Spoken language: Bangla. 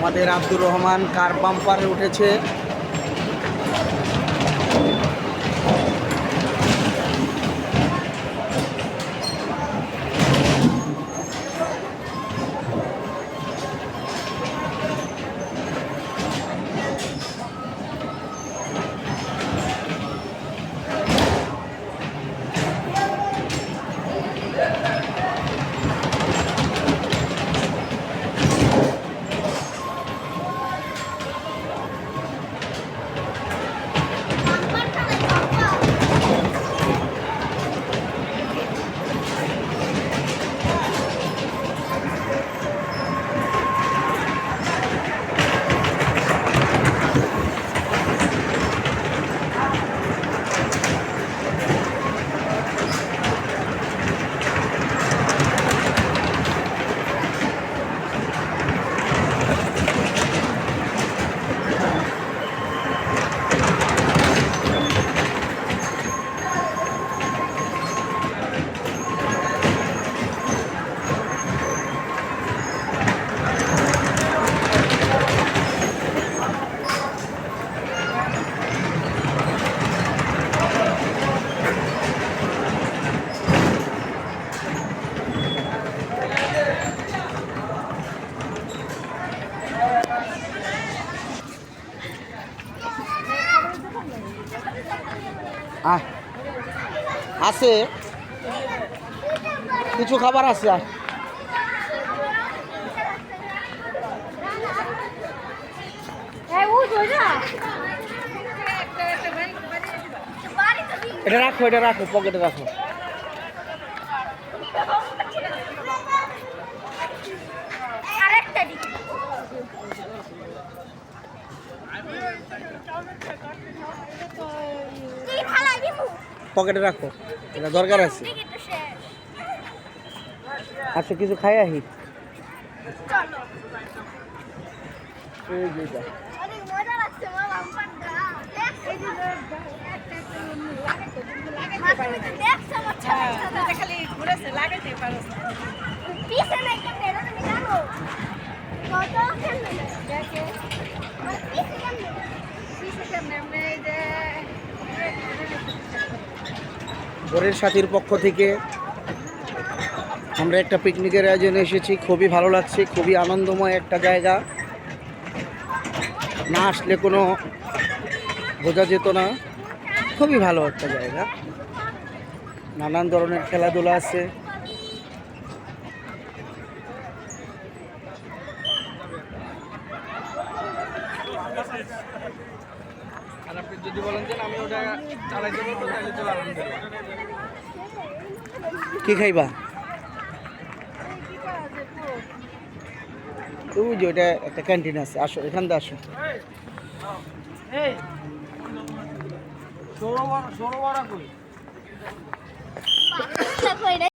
আমাদের আব্দুর রহমান কার বাম্পারে উঠেছে। আছে কিছু খাবার আছে। এটা রাখো, এটা রাখো, পকেটে রাখো। পকেটে রাখো, এটা দরকার আছে। আচ্ছা কিছু খাই আহি। বরের সাথীর পক্ষ থেকে আমরা একটা পিকনিকের আয়োজনে এসেছি। খুবই ভালো লাগছে, খুবই আনন্দময় একটা জায়গা। না আসলে কোনো বোঝা যেত না। খুবই ভালো একটা জায়গা, নানান ধরনের খেলাধুলা আছে। আর আপনি যদি বলেন যে আমি ওটা চালাইতে পারবো তাহলে চলে কি খাইবা? ওই যে ওটা একটা ক্যান্টিন আছে, আসো এখান থেকে আসো।